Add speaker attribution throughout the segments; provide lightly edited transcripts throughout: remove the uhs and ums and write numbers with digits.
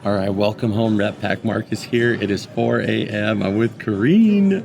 Speaker 1: All right, welcome home. Rep Pack Marcus here. It is 4 a.m. I'm with Karine.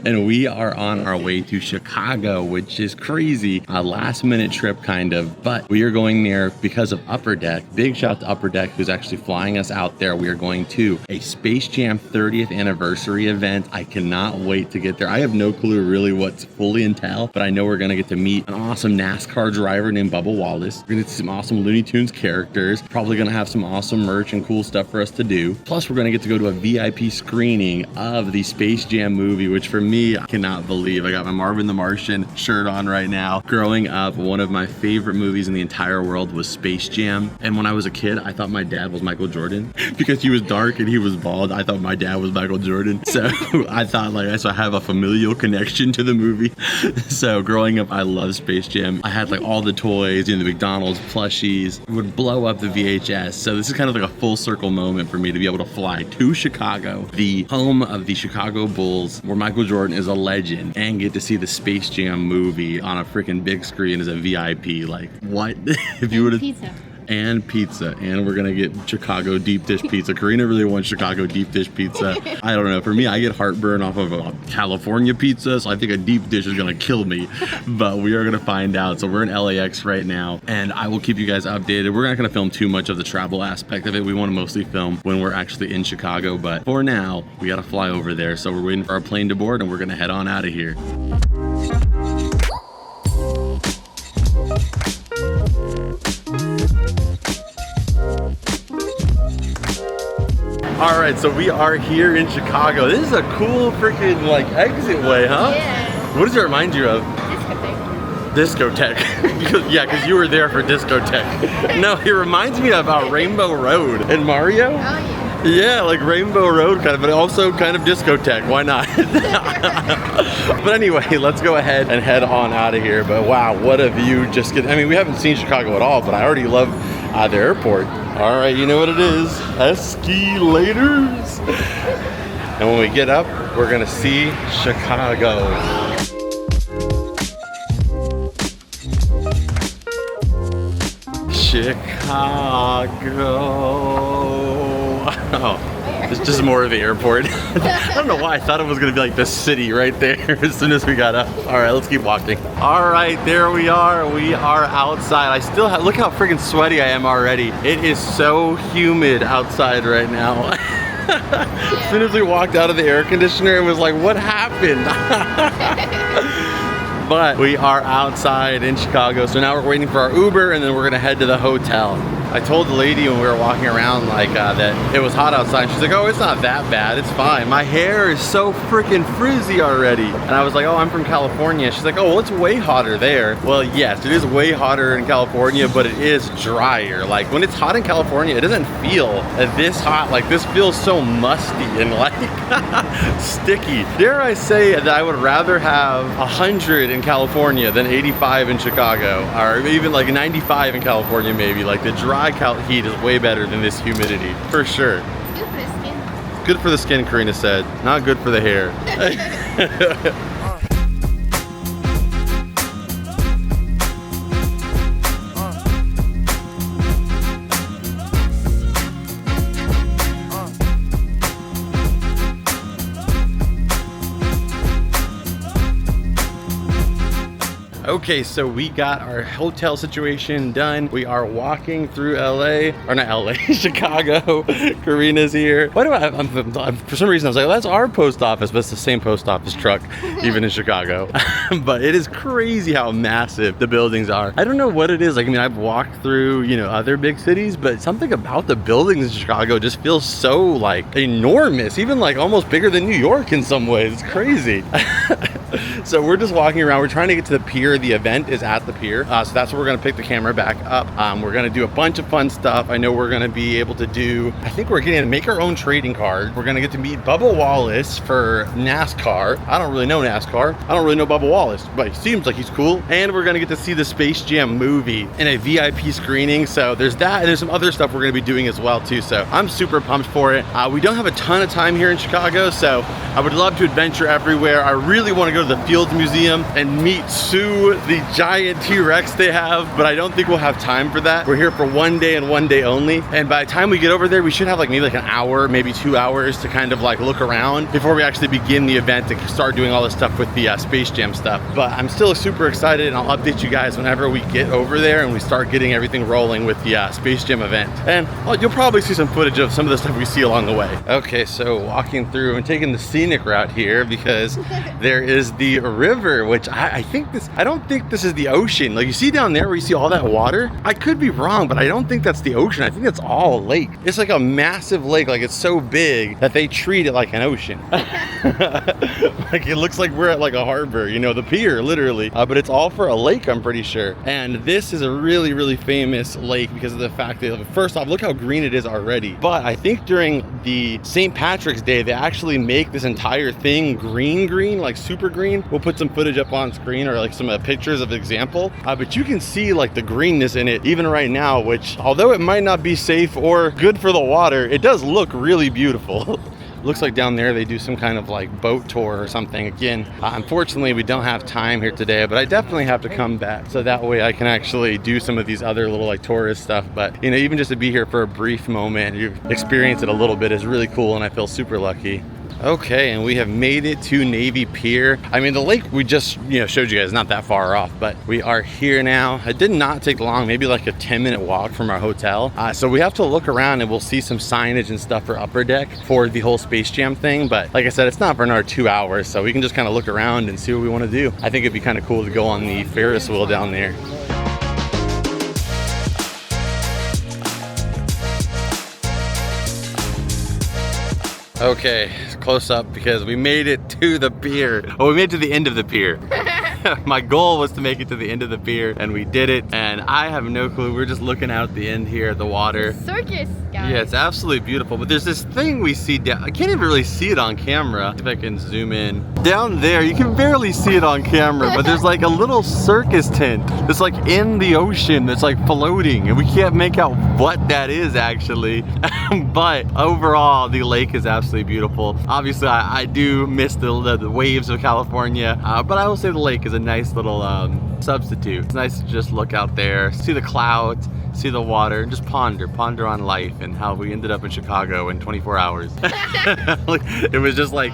Speaker 1: And we are on our way to Chicago, which is crazy. A last minute trip kind of, but we are going there because of Upper Deck. Big shout out to Upper Deck who's actually flying us out there. We are going to a Space Jam 30th anniversary event. I cannot wait to get there. I have no clue really what's fully entail, but I know we're gonna get to meet an awesome NASCAR driver named Bubba Wallace. We're gonna see some awesome Looney Tunes characters. Probably gonna have some awesome merch and cool stuff for us to do. Plus we're gonna get to go to a VIP screening of the Space Jam movie, which for me, I cannot believe. I got my Marvin the Martian shirt on right now. Growing up, one of my favorite movies in the entire world was Space Jam. And when I was a kid, I thought my dad was Michael Jordan because he was dark and he was bald. I thought my dad was Michael Jordan. So I thought so I have a familial connection to the movie. So growing up, I loved Space Jam. I had like all the toys, the McDonald's plushies. It would blow up the VHS. So this is kind of like a full circle moment for me to be able to fly to Chicago, the home of the Chicago Bulls, where Michael Jordan is a legend, and get to see the Space Jam movie on a freaking big screen as a VIP. Like, what? If you would have... Pizza, and we're gonna get Chicago deep dish pizza. Karina really wants Chicago deep dish pizza. I don't know, for me, I get heartburn off of a California pizza, so I think a deep dish is gonna kill me, but we are gonna find out. So we're in LAX right now, and I will keep you guys updated. We're not gonna film too much of the travel aspect of it. We want to mostly film when we're actually in Chicago, but for now, we gotta fly over there. So we're waiting for our plane to board, and we're gonna head on out of here. All right, so we are here in Chicago. This is a cool freaking like exit way, huh?
Speaker 2: Yeah.
Speaker 1: What does it remind you of? Discotheque. Because you were there for discotheque. No, it reminds me about Rainbow Road in Mario.
Speaker 2: Oh yeah.
Speaker 1: Yeah, like Rainbow Road kind of, but also kind of discotheque. Why not? But anyway, let's go ahead and head on out of here. But wow, what a view. I mean, we haven't seen Chicago at all, but I already love the airport. All right, you know what it is. Escalators. And when we get up, we're gonna see Chicago. Chicago. Oh, it's just more of the airport. I don't know why I thought it was gonna be like the city right there as soon as we got up. All right, let's keep walking. All right, there we are. We are outside. I still have, look how freaking sweaty I am already. It is so humid outside right now. As soon as we walked out of the air conditioner, it was like, what happened? But we are outside in Chicago, so now we're waiting for our Uber, and then we're gonna head to the hotel. I told the lady when we were walking around that it was hot outside. She's like, oh, it's not that bad, it's fine. My hair is so freaking frizzy already. And I was like, oh, I'm from California. She's like, oh, well, it's way hotter there. Well, yes, it is way hotter in California, but it is drier. Like when it's hot in California, it doesn't feel this hot. Like this feels so musty and like sticky. Dare I say that I would rather have 100 in California than 85 in Chicago, or even like 95 in California maybe. Like the dry heat is way better than this humidity, for sure.
Speaker 2: It's good for the skin.
Speaker 1: Good for the skin, Karina said. Not good for the hair. Okay, so we got our hotel situation done. We are walking through LA, or not LA, Chicago. Karina's here. Why do for some reason I was like, well, that's our post office, but it's the same post office truck, even in Chicago. But it is crazy how massive the buildings are. I don't know what it is. Like, I mean, I've walked through, other big cities, but something about the buildings in Chicago just feels so like enormous, even like almost bigger than New York in some ways. It's crazy. So we're just walking around. We're trying to get to the pier. The event is at the pier. So that's where we're going to pick the camera back up. We're going to do a bunch of fun stuff. I know we're going to be able to do, I think we're getting to make our own trading card. We're going to get to meet Bubba Wallace for NASCAR. I don't really know NASCAR. I don't really know Bubba Wallace, but he seems like he's cool. And we're going to get to see the Space Jam movie in a VIP screening. So there's that, and there's some other stuff we're going to be doing as well too. So I'm super pumped for it. We don't have a ton of time here in Chicago, so I would love to adventure everywhere. I really want to go to the Fields Museum and meet Sue, the giant T-Rex they have, but I don't think we'll have time for that. We're here for one day and one day only, and by the time we get over there, we should have like maybe like an hour, maybe 2 hours to kind of like look around before we actually begin the event to start doing all this stuff with the Space Jam stuff. But I'm still super excited, and I'll update you guys whenever we get over there and we start getting everything rolling with the Space Jam event. And well, you'll probably see some footage of some of the stuff we see along the way. Okay, so walking through and taking the scenic route here because there is the river, which I don't think this is the ocean. Like you see down there where you see all that water, I could be wrong, but I don't think that's the ocean. I think that's all a lake. It's like a massive lake, like it's so big that they treat it like an ocean. Like it looks like we're at like a harbor, you know, the pier, literally. But it's all for a lake, I'm pretty sure. And this is a really, really famous lake because of the fact that, first off, look how green it is already. But I think during the St. Patrick's Day, they actually make this entire thing green, like super green. We'll put some footage up on screen or like some pictures of example. But you can see like the greenness in it even right now, which although it might not be safe or good for the water, it does look really beautiful. Looks like down there they do some kind of like boat tour or something. Again, unfortunately we don't have time here today, but I definitely have to come back so that way I can actually do some of these other little like tourist stuff. But you know, even just to be here for a brief moment, you experience it a little bit is really cool, and I feel super lucky. Okay, and we have made it to Navy Pier. I mean, the lake we just, showed you guys not that far off, but we are here now. It did not take long, maybe like a 10-minute walk from our hotel. So we have to look around and we'll see some signage and stuff for Upper Deck for the whole Space Jam thing. But like I said, it's not for another 2 hours, so we can just kind of look around and see what we want to do. I think it'd be kind of cool to go on the Ferris wheel down there. Okay, close up because we made it to the pier. Oh, we made it to the end of the pier. My goal was to make it to the end of the pier, and we did it. And I have no clue. We're just looking out at the end here at the water.
Speaker 2: Circus, guys.
Speaker 1: Yeah, it's absolutely beautiful. But there's this thing we see down. I can't even really see it on camera. If I can zoom in. Down there, you can barely see it on camera, but there's like a little circus tent that's like in the ocean that's like floating, and we can't make out what that is actually. But overall, the lake is absolutely beautiful. Obviously, I do miss the waves of California, but I will say the lake is a nice little substitute. It's nice to just look out there, see the clouds, see the water, and just ponder on life and how we ended up in Chicago in 24 hours. Like, it was just like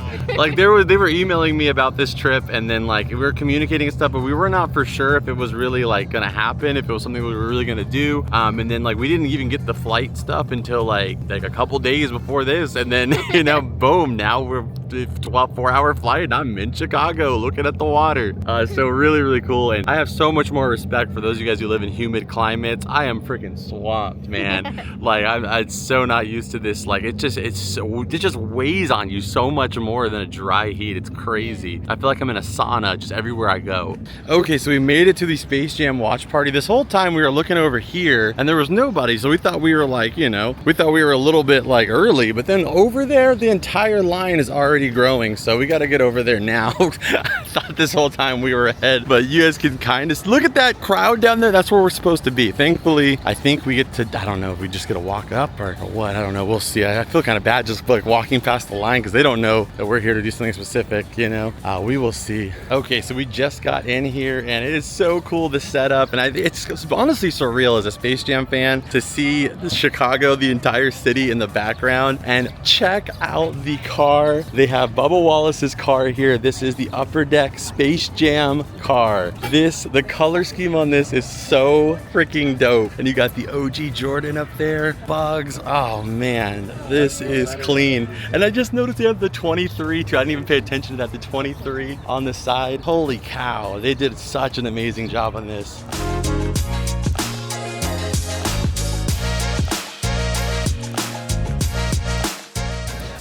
Speaker 1: they were emailing me about this trip, and then like we were communicating and stuff, but we were not for sure if it was really like gonna happen, if it was something we were really gonna do. And then like we didn't even get the flight stuff until like a couple days before this, and then boom, now we're 4-hour flight and I'm in Chicago looking at the water. So really cool, and I have so much more respect for those of you guys who live in humid climates. I am freaking swamped, man. Like I'm so not used to this. Like it just weighs on you so much more than a dry heat. It's crazy. I feel like I'm in a sauna just everywhere I go. Okay, so we made it to the Space Jam watch party. This whole time we were looking over here and there was nobody, so we thought we were like, we thought we were a little bit like early, but then over there the entire line is already growing, so we got to get over there now. I thought this whole time we were ahead, but you guys can kind of look at that crowd down there. That's where we're supposed to be. Thankfully, I think we get to, I don't know if we just get to walk up or what, I don't know, we'll see. I feel kind of bad just like walking past the line because they don't know that we're here to do something specific, we will see. Okay, so we just got in here and it is so cool, the setup, and it's honestly surreal as a Space Jam fan to see Chicago, the entire city in the background, and check out the car. They have Bubba Wallace's car here. This is the Upper Deck Space Jam car. The color scheme on this is so freaking dope. And you got the OG Jordan up there, Bugs. Oh man, this is clean. And I just noticed they have the 23 too. I didn't even pay attention to that, the 23 on the side. Holy cow, they did such an amazing job on this.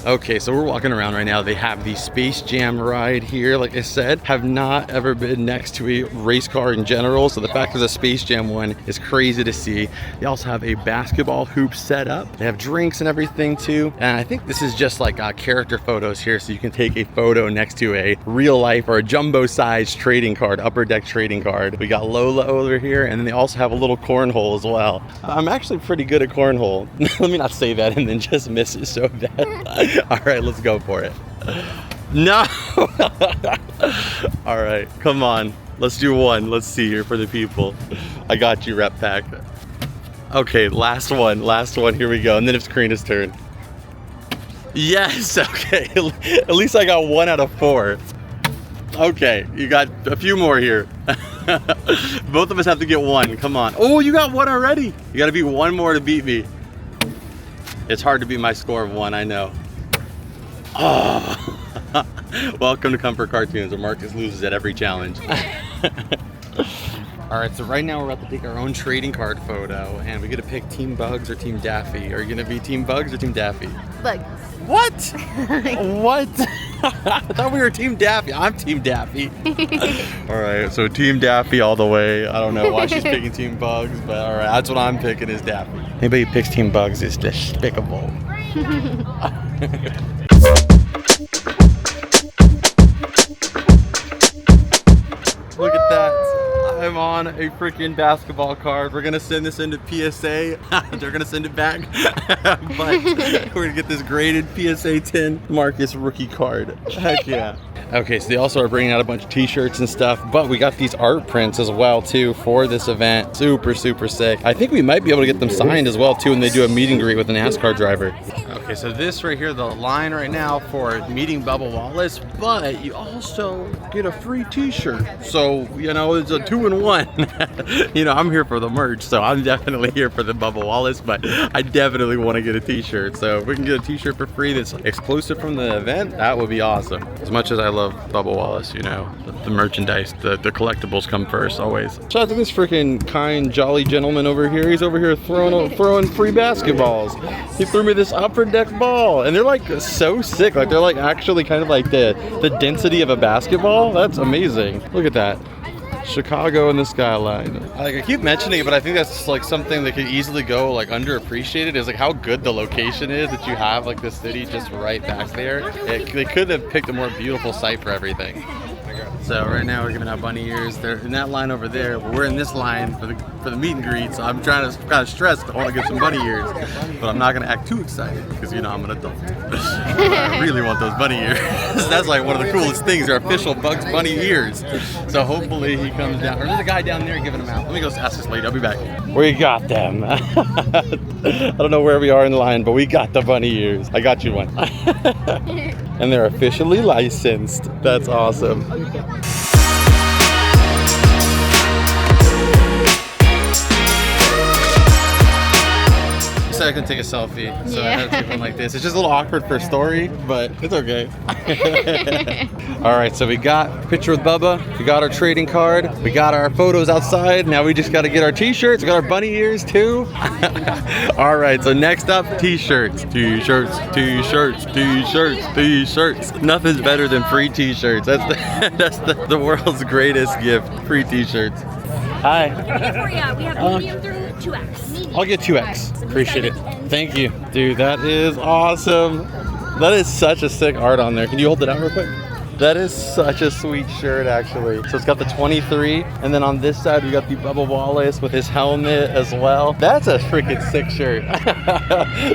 Speaker 1: Okay, so we're walking around right now. They have the Space Jam ride here. Like I said, have not ever been next to a race car in general, so the fact there's a Space Jam one is crazy to see. They also have a basketball hoop set up. They have drinks and everything too. And I think this is just like character photos here, so you can take a photo next to a real life or a jumbo size trading card, Upper Deck trading card. We got Lola over here, and then they also have a little cornhole as well. I'm actually pretty good at cornhole. Let me not say that and then just miss it so bad. All right, let's go for it. No. All right, come on. Let's do one. Let's see here for the people. I got you, Rep Pack. Okay, last one. Here we go. And then it's Karina's turn. Yes, okay. At least I got 1 out of 4. Okay, you got a few more here. Both of us have to get 1. Come on. Oh, you got 1 already. You got to beat 1 more to beat me. It's hard to beat my score of 1, I know. Oh. Welcome to Comfort Cartoons, where Marcus loses at every challenge. All right, so right now we're about to take our own trading card photo, and we get to pick Team Bugs or Team Daffy. Are you gonna be Team Bugs or Team Daffy?
Speaker 2: Bugs.
Speaker 1: What? What? I thought we were Team Daffy. I'm Team Daffy. All right, so Team Daffy all the way. I don't know why she's picking Team Bugs, but all right, that's what I'm picking is Daffy. Anybody who picks Team Bugs is despicable. Look at that. I'm on a freaking basketball card. We're gonna send this into PSA. They're gonna send it back. But we're gonna get this graded PSA 10 Marcus rookie card. Heck yeah. Okay, so they also are bringing out a bunch of t-shirts and stuff, but we got these art prints as well too for this event. Super, super sick. I think we might be able to get them signed as well too when they do a meet and greet with a NASCAR driver. Okay, so this right here, the line right now for meeting Bubba Wallace, but you also get a free t-shirt. So, you know, it's a 2-in-1. You know, I'm here for the merch, so I'm definitely here for the Bubba Wallace, but I definitely want to get a t-shirt. So if we can get a t-shirt for free that's exclusive from the event, that would be awesome. As much as I love Bubba Wallace, you know, the merchandise, the collectibles come first, always. Shout out to this freaking kind, jolly gentleman over here. He's over here throwing free basketballs. He threw me this upper deck ball, and they're like so sick. Like they're like actually kind of like the density of a basketball. That's amazing. Look at that. Chicago in the skyline. Like I keep mentioning it, but I think that's like something that could easily go like underappreciated is like how good the location is that you have like the city just right back there. They could have picked a more beautiful site for everything. So right now we're giving out bunny ears. They're in that line over there, but we're in this line for the meet and greet. So I'm trying to kind of stress. I want to get some bunny ears, but I'm not gonna act too excited because you know I'm an adult. I really want those bunny ears. That's like one of the coolest things. They're official Bugs Bunny ears. So hopefully he comes down. Or there's a guy down there giving them out. Let me go ask this lady. I'll be back. We got them. I don't know where we are in the line, but we got the bunny ears. I got you one. And they're officially licensed. That's awesome. I can take a selfie, so I had to take one like this. It's just a little awkward for a story, but it's okay. All right, so we got a picture with Bubba, we got our trading card, we got our photos outside. Now we just got to get our t-shirts. We got our bunny ears too. All right, so next up, t-shirts. Nothing's better than free t-shirts. That's the world's greatest gift. Free t-shirts. Hi.
Speaker 2: We have medium through 2X.
Speaker 1: I'll get 2X. Appreciate it. Thank you. Dude, that is awesome. That is such a sick art on there. Can you hold it out real quick? That is such a sweet shirt, actually. So it's got the 23, and then on this side, we got the Bubba Wallace with his helmet as well. That's a freaking sick shirt.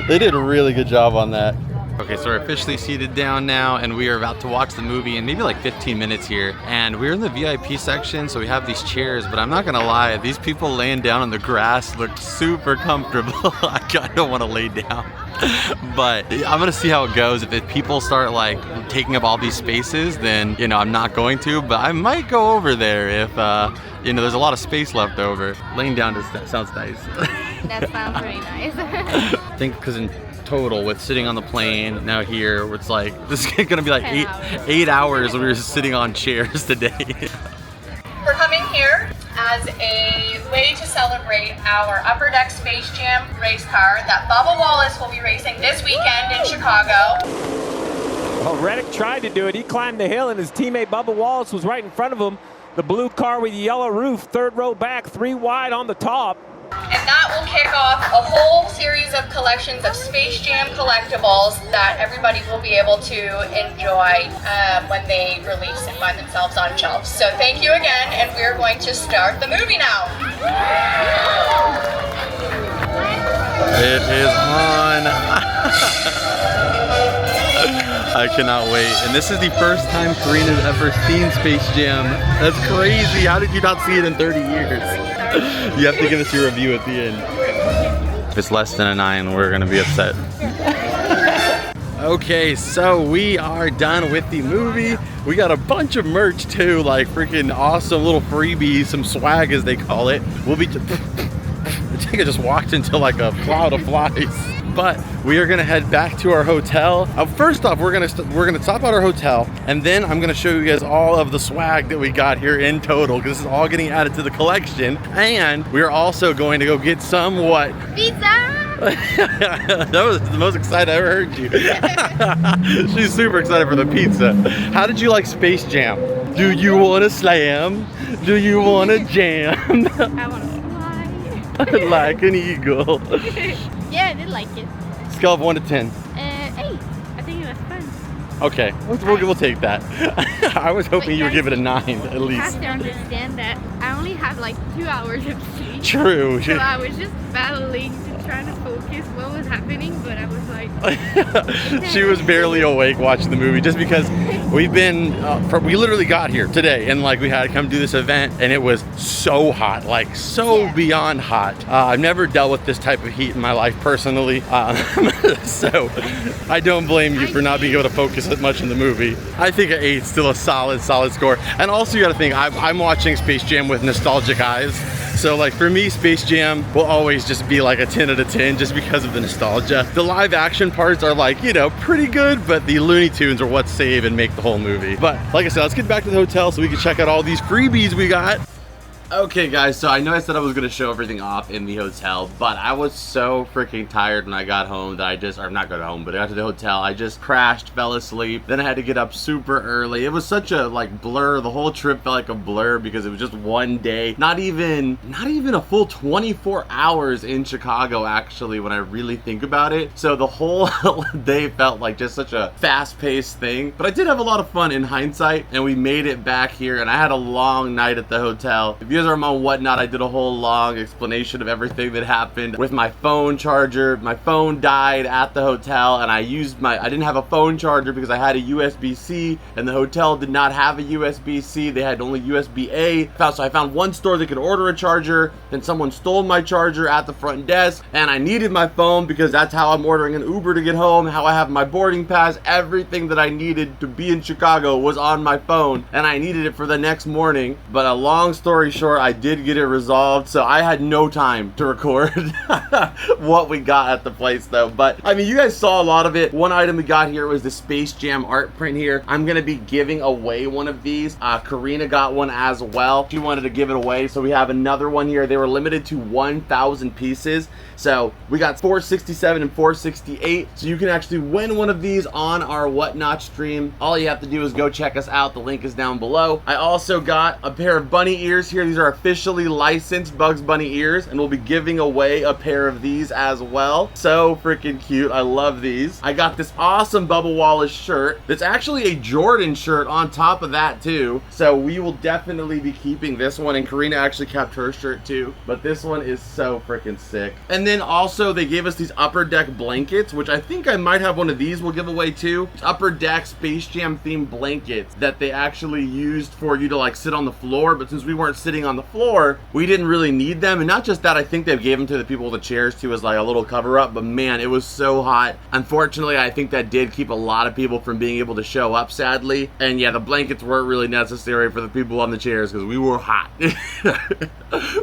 Speaker 1: They did a really good job on that. Okay, so we're officially seated down now, and we are about to watch the movie in maybe like 15 minutes here. And we're in the VIP section, so we have these chairs, but I'm not gonna lie, these people laying down on the grass look super comfortable. I kind of want to lay down. But I'm gonna see how it goes. If people start like taking up all these spaces, then you know I'm not going to, but I might go over there if you know there's a lot of space left over. Laying down sounds nice.
Speaker 2: That sounds very nice.
Speaker 1: I think because in total with sitting on the plane now here, it's like this is gonna be like 8 hours when we were sitting on chairs today.
Speaker 3: We're coming here as a way to celebrate our Upper Deck Space Jam race car that Bubba Wallace will be racing this weekend in Chicago.
Speaker 4: Well, Reddick tried to do it. He climbed the hill and his teammate Bubba Wallace was right in front of him. The blue car with the yellow roof, 3rd row back, 3 wide on the top.
Speaker 3: And that will kick off a whole series of collections of Space Jam collectibles that everybody will be able to enjoy when they release and find themselves on shelves. So thank you again, and we're going to start the movie now.
Speaker 1: It is on. I cannot wait. And this is the first time Karina's ever seen Space Jam. That's crazy. How did you not see it in 30 years? You have to give us your review at the end. If it's less than a 9, we're gonna be upset. Okay, so we are done with the movie. We got a bunch of merch too, like freaking awesome little freebies, some swag as they call it. We'll be, I think I just walked into like a cloud of flies. But we are gonna head back to our hotel. First off, we're gonna stop at our hotel, and then I'm gonna show you guys all of the swag that we got here in total, because this is all getting added to the collection. And we are also going to go get some what?
Speaker 2: Pizza!
Speaker 1: That was the most excited I ever heard you. She's super excited for the pizza. How did you like Space Jam? Do you want to slam? Do you want to jam?
Speaker 2: I want to fly.
Speaker 1: Like an eagle.
Speaker 2: Yeah, I did like it.
Speaker 1: Scale of 1 to 10.
Speaker 2: 8. I think it was fun.
Speaker 1: Okay, we'll take that. I was hoping you would give it a 9 at
Speaker 2: You have
Speaker 1: least.
Speaker 2: to understand that I only had like 2 hours of sleep.
Speaker 1: True.
Speaker 2: So I was just battling to try to focus what was happening, but I was like...
Speaker 1: She was barely awake watching the movie just because we've been, we literally got here today and like we had to come do this event and it was so hot, like so beyond hot. I've never dealt with this type of heat in my life personally. So I don't blame you for not being able to focus as much in the movie. I think an 8 is still a solid score. And also you gotta think, I'm watching Space Jam with nostalgic eyes. So like for me, Space Jam will always just be like a 10 out of 10 just because of the nostalgia. The live action parts are like, you know, pretty good, but the Looney Tunes are what save and make the whole movie. But like I said, let's get back to the hotel so we can check out all these freebies we got. Okay guys, so I know I said I was gonna show everything off in the hotel, but I was so freaking tired when I got home that I just, or not got home, but I got to the hotel, I just crashed, fell asleep, then I had to get up super early. It was such a like blur, the whole trip felt like a blur because it was just one day, not even a full 24 hours in Chicago actually when I really think about it. So the whole day felt like just such a fast-paced thing, but I did have a lot of fun in hindsight, and we made it back here, and I had a long night at the hotel. If you guys are on Whatnot, I did a whole long explanation of everything that happened with my phone charger. My phone died at the hotel, and I didn't have a phone charger because I had a USB-C, and the hotel did not have a USB-C. They had only USB-A. So I found one store that could order a charger, then someone stole my charger at the front desk, and I needed my phone because that's how I'm ordering an Uber to get home, how I have my boarding pass. Everything that I needed to be in Chicago was on my phone, and I needed it for the next morning. But a long story short, I did get it resolved, so I had no time to record what we got at the place though. But I mean, you guys saw a lot of it. One item we got here was the Space Jam art print here. I'm gonna be giving away one of these. Karina got one as well. She wanted to give it away, so we have another one here. They were limited to 1,000 pieces, so we got 467 and 468, so you can actually win one of these on our Whatnot stream. All you have to do is go check us out. The link is down below. I also got a pair of bunny ears here. These are officially licensed Bugs Bunny ears, and we'll be giving away a pair of these as well. So freaking cute. I love these. I got this awesome Bubba Wallace shirt that's actually a Jordan shirt on top of that too, so we will definitely be keeping this one, and Karina actually kept her shirt too, but this one is so freaking sick. And then also they gave us these Upper Deck blankets, which I think I might have one of these we'll give away too. Upper Deck Space Jam themed blankets that they actually used for you to like sit on the floor, but since we weren't sitting on the floor, we didn't really need them. And not just that, I think they gave them to the people with the chairs too as like a little cover up, but man, it was so hot. Unfortunately, I think that did keep a lot of people from being able to show up, sadly. And yeah, the blankets weren't really necessary for the people on the chairs because we were hot.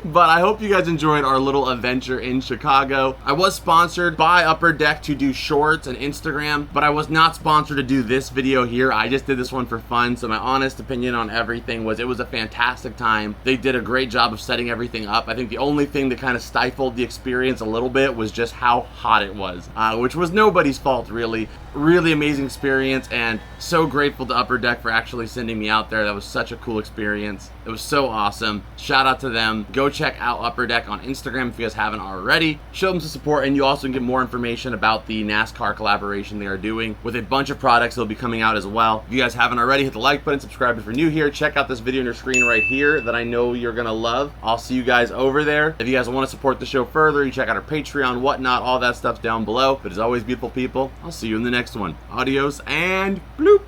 Speaker 1: But I hope you guys enjoyed our little adventure in Chicago. I was sponsored by Upper Deck to do shorts and Instagram, but I was not sponsored to do this video here. I just did this one for fun, so my honest opinion on everything was it was a fantastic time. They did a great job of setting everything up. I think the only thing that kind of stifled the experience a little bit was just how hot it was, which was nobody's fault really. Really amazing experience, and so grateful to Upper Deck for actually sending me out there. That was such a cool experience. It was so awesome. Shout out to them. Go check out Upper Deck on Instagram if you guys haven't already. Show them some support, and you also can get more information about the NASCAR collaboration they are doing with a bunch of products that will be coming out as well. If you guys haven't already, hit the like button, subscribe if you're new here. Check out this video on your screen right here that I know you're gonna love. I'll see you guys over there. If you guys want to support the show further, you check out our Patreon, whatnot, all that stuff's down below. But as always, beautiful people, I'll see you in the next one. Adios and bloop.